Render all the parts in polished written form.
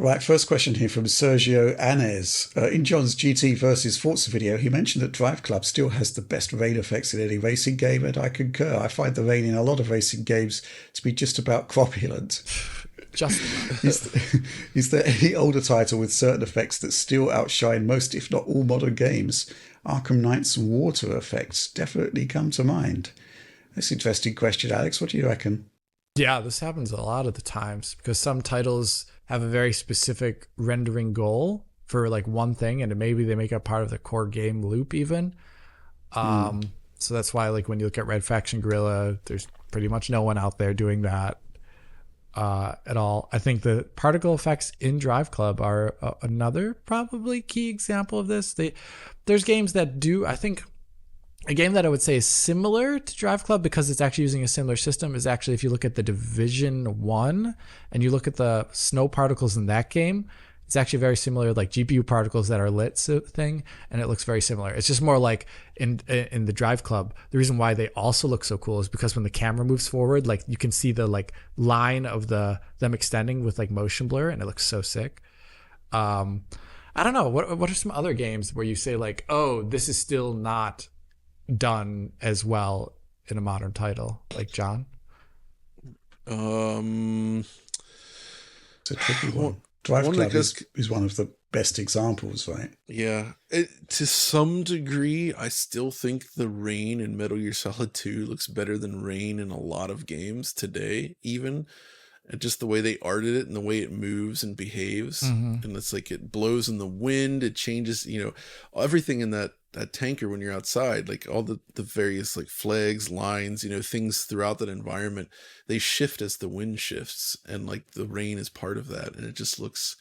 Right, first question here from Sergio Anez. In John's GT versus Forza video, he mentioned that Drive Club still has the best rain effects in any racing game, and I concur. I find the rain in a lot of racing games to be just about cropulent. Just Is there any older title with certain effects that still outshine most, if not all, modern games? Arkham Knight's water effects definitely come to mind. That's an interesting question, Alex. What do you reckon? yeah, this happens a lot of the times because some titles have a very specific rendering goal for like one thing, and maybe they make it part of the core game loop even. So that's why, like, when you look at Red Faction Guerrilla, there's pretty much no one out there doing that at all. I think the particle effects in Drive Club are another probably key example of this. There's games that do. I think a game that I would say is similar to Drive Club because it's actually using a similar system is actually, if you look at the Division 1 and you look at the snow particles in that game, it's actually very similar, like GPU particles that are lit thing, and it looks very similar. It's just more like in the Drive Club, the reason why they also look so cool is because when the camera moves forward, like you can see the like line of them extending with like motion blur, and it looks so sick. I don't know. What are some other games where you say like, oh, this is still not done as well in a modern title, like John? It's a tricky one. Drive Club is one of the best examples, right? Yeah. To some degree, I still think the rain in Metal Gear Solid 2 looks better than rain in a lot of games today, even. And just the way they arted it and the way it moves and behaves. Mm-hmm. And it's like it blows in the wind, it changes, everything in that tanker when you're outside, like all the various like flags, lines, things throughout that environment, they shift as the wind shifts, and like the rain is part of that, and it just looks,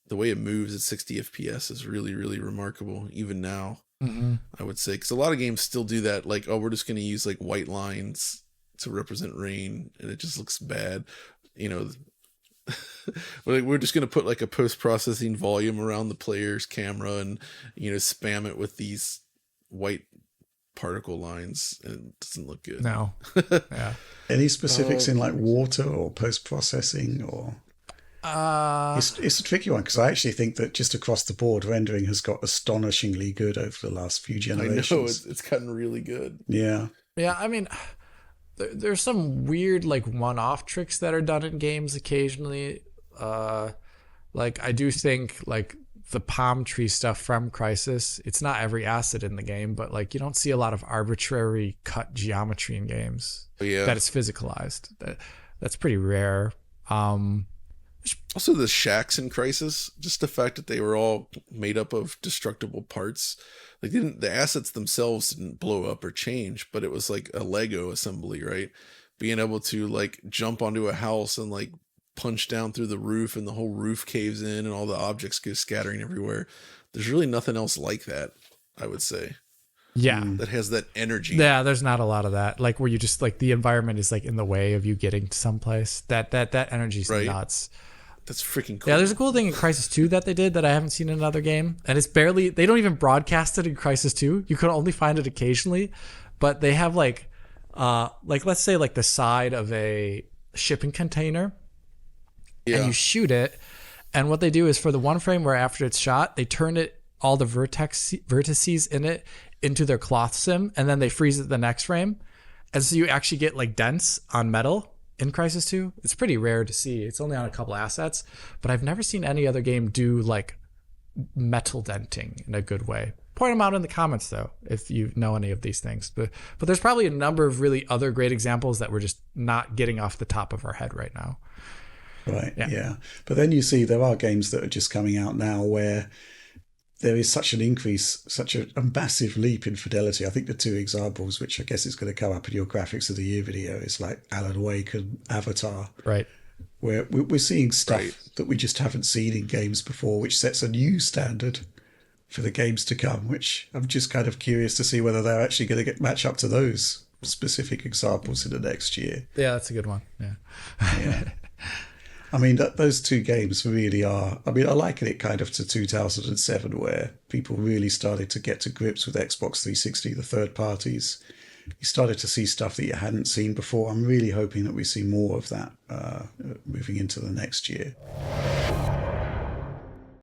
the way it moves at 60 FPS is really, really remarkable even now. Mm-hmm. I would say, because a lot of games still do that, like, oh, we're just going to use like white lines to represent rain, and it just looks bad, we're just going to put like a post-processing volume around the player's camera and spam it with these white particle lines, and it doesn't look good. No. Yeah. Any specifics in like water or post-processing, or it's a tricky one because I actually think that just across the board rendering has got astonishingly good over the last few generations. I know, it's gotten really good. Yeah. I mean, there's some weird like one-off tricks that are done in games occasionally. Like I do think like the palm tree stuff from Crysis, it's not every asset in the game, but like you don't see a lot of arbitrary cut geometry in games that is physicalized. That's pretty rare. Also the shacks in Crysis, just the fact that they were all made up of destructible parts. Like the assets themselves didn't blow up or change, but it was like a Lego assembly, right? Being able to like jump onto a house and like punch down through the roof, and the whole roof caves in and all the objects go scattering everywhere. There's really nothing else like that, I would say. Yeah. That has that energy. Yeah, there's not a lot of that. Like where you just like the environment is like in the way of you getting to someplace. That energy's nuts. That's freaking cool. Yeah, there's a cool thing in Crysis 2 that they did that I haven't seen in another game. And it's barely, they don't even broadcast it in Crysis 2. You can only find it occasionally. But they have like let's say like the side of a shipping container. Yeah. And you shoot it. And what they do is for the one frame where after it's shot, they turn it, all the vertices in it into their cloth sim. And then they freeze it the next frame. And so you actually get like dents on metal in Crysis 2. It's pretty rare to see. It's only on a couple assets, but I've never seen any other game do like metal denting in a good way. Point them out in the comments though, if you know any of these things. But there's probably a number of really other great examples that we're just not getting off the top of our head right now. Right. Yeah. But then you see there are games that are just coming out now where there is such an increase, such a massive leap in fidelity. I think the two examples, which I guess is going to come up in your graphics of the year video, is like Alan Wake and Avatar. Right. Where we're seeing stuff that we just haven't seen in games before, which sets a new standard for the games to come, which I'm just kind of curious to see whether they're actually going to match up to those specific examples in the next year. Yeah, that's a good one. Yeah. Yeah. I mean, those two games really are... I mean, I liken it kind of to 2007, where people really started to get to grips with Xbox 360, the third parties. You started to see stuff that you hadn't seen before. I'm really hoping that we see more of that moving into the next year.